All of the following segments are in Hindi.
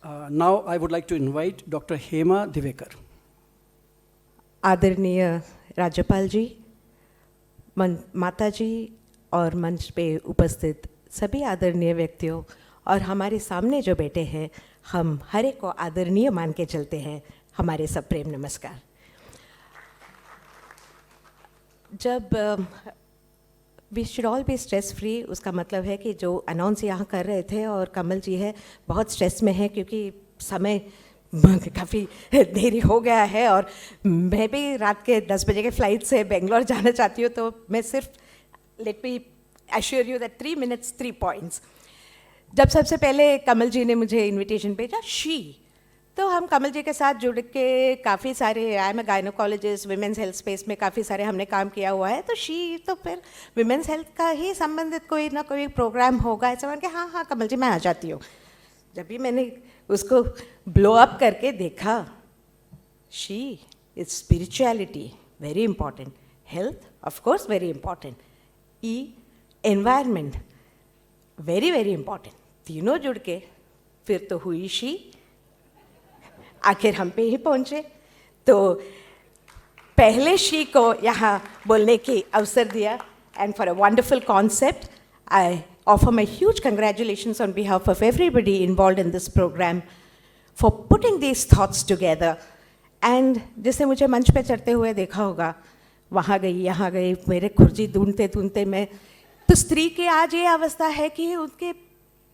Now I would like to invite Dr. Hema Divekar. आदरणीय राज्यपाल जी, माता जी और मंच पे उपस्थित सभी आदरणीय व्यक्तियों और हमारे सामने जो बैठे हैं, हम हर एक को आदरणीय मान के चलते हैं। हमारे सब प्रेम नमस्कार। जब we should all be stress free, उसका मतलब है कि जो अनाउंस यहाँ कर रहे थे और कमल जी है बहुत स्ट्रेस में है क्योंकि समय काफ़ी देरी हो गया है और मैं भी रात के 10 बजे के फ़्लाइट से बेंगलोर जाना चाहती हूँ। तो मैं सिर्फ let me assure you that 3 minutes 3 points। जब सबसे पहले कमल जी ने मुझे इनविटेशन भेजा तो हम कमल जी के साथ जुड़ के काफ़ी सारे, I am a gynaecologist, women's health space में काफ़ी सारे हमने काम किया हुआ है। तो फिर विमेंस हेल्थ का ही संबंधित कोई ना कोई प्रोग्राम होगा ऐसा मान के हाँ कमल जी मैं आ जाती हूँ। जब भी मैंने उसको ब्लो अप करके देखा, she is spirituality very important, health of course very important, environment very very important, तीनों जुड़ के फिर तो हुई शी। आखिर हम पे ही पहुँचे। तो पहले शी को यहाँ बोलने की अवसर दिया and for a wonderful concept I offer my huge congratulations on behalf of everybody involved in this program for putting these thoughts together. And जिसे मुझे मंच पे चढ़ते हुए देखा होगा, वहाँ गई यहाँ गई, मेरे खुर्जी ढूंढते ढूंढते मैं, तो स्त्री की आज ये अवस्था है कि उनके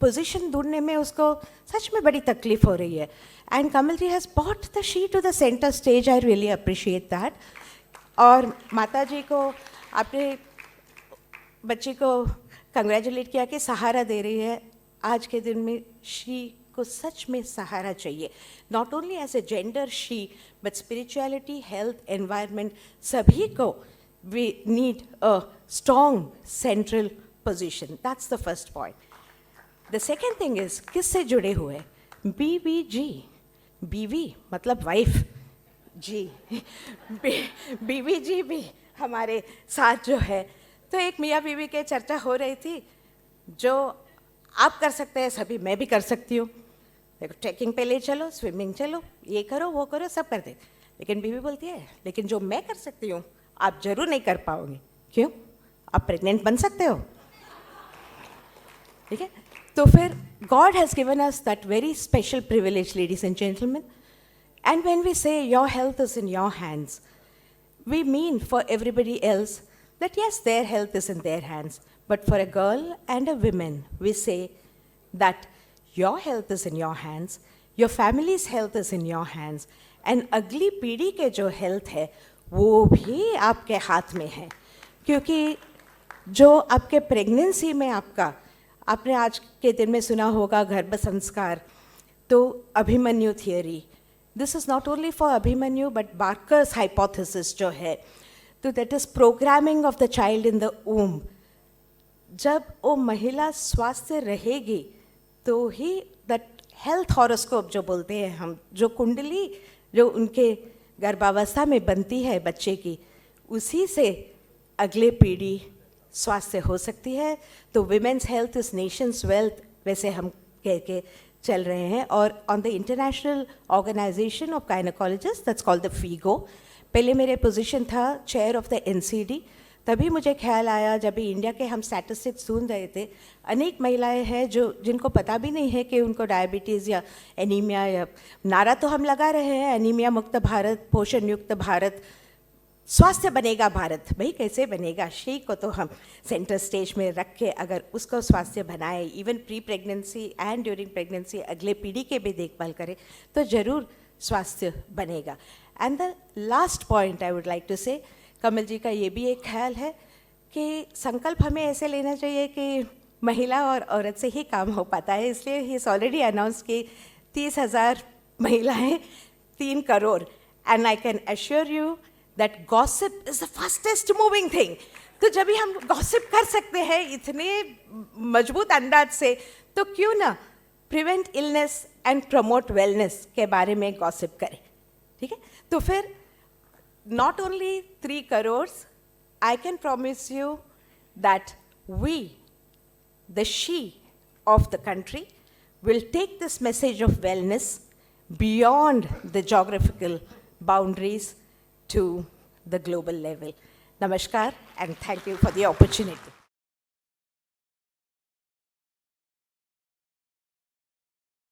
पोजीशन ढूंढने में उसको सच में बड़ी तकलीफ हो रही है। And Kamal ji has brought the she to the center stage. I really appreciate that. और माता जी को, आपने बच्ची को कंग्रेचुलेट किया कि सहारा दे रही है। आज के दिन में शी को सच में सहारा चाहिए, not only as a gender she but spirituality, health, environment, सभी को we need a strong central position. That's the first point. The second thing is किससे जुड़े हुए, BVG, बीवी मतलब वाइफ जी, BVG भी हमारे साथ जो है। तो एक मियाँ बीवी के चर्चा हो रही थी, जो आप कर सकते हैं सभी मैं भी कर सकती हूँ। देखो ट्रैकिंग पे ले चलो, स्विमिंग चलो, ये करो वो करो, सब कर दे। लेकिन बीवी बोलती है लेकिन जो मैं कर सकती हूँ आप जरूर नहीं कर पाओगे। क्यों? आप प्रेग्नेंट बन सकते हो। ठीक है, तो फिर God has given us that very special privilege, ladies and gentlemen. And when we say your health is in your hands, we mean for everybody else that yes, their health is in their hands, but for a girl and a woman, we say that your health is in your hands, your family's health is in your hands, and अगली पीढ़ी के जो health है वो भी आपके हाथ में है। क्योंकि जो आपके प्रेगनेंसी में आपने आज के दिन में सुना होगा गर्भ संस्कार, तो Abhimanyu theory, this is not only for Abhimanyu but Barker's hypothesis जो है, तो that is programming of the child in the womb. जब वो महिला स्वास्थ्य रहेगी तो ही दैट हेल्थ हॉरोस्कोप जो बोलते हैं हम, जो कुंडली जो उनके गर्भावस्था में बनती है बच्चे की, उसी से अगले पीढ़ी स्वास्थ्य हो सकती है। तो women's health is nation's wealth, वैसे हम कह के चल रहे हैं। और on the international organisation of gynaecologist, that's called the FIGO, पहले मेरे पोजीशन था चेयर ऑफ द NCD। तभी मुझे ख्याल आया, जब भी इंडिया के हम स्टैटिस्टिक्स सुन रहे थे, अनेक महिलाएं हैं जिनको पता भी नहीं है कि उनको डायबिटीज़ या एनीमिया, या नारा तो हम लगा रहे हैं एनीमिया मुक्त भारत, पोषण युक्त भारत, स्वास्थ्य बनेगा भारत। भाई कैसे बनेगा? शी को तो हम सेंटर स्टेज में रख के अगर उसको स्वास्थ्य बनाए, even pre pregnancy and during pregnancy अगले पीढ़ी के भी देखभाल करें, तो ज़रूर स्वास्थ्य बनेगा। And the last point I would like to say, Kamal जी का ये भी एक ख्याल है कि संकल्प हमें ऐसे लेना चाहिए कि महिला और औरत से ही काम हो पाता है। इसलिए ही इज़ ऑलरेडी अनाउंस कि 30,000 महिलाएं 3 crore. And I can assure you that gossip is the fastest moving thing. तो जब भी हम गॉसिप कर सकते हैं इतने मजबूत अंदाज से, तो क्यों ना prevent illness and promote wellness के बारे में गॉसिप करें। ठीक है, तो फिर not only 3 crores, I can promise you that we, the she of the country, will take this message of wellness beyond the geographical boundaries to the global level. Namaskar, and thank you for the opportunity.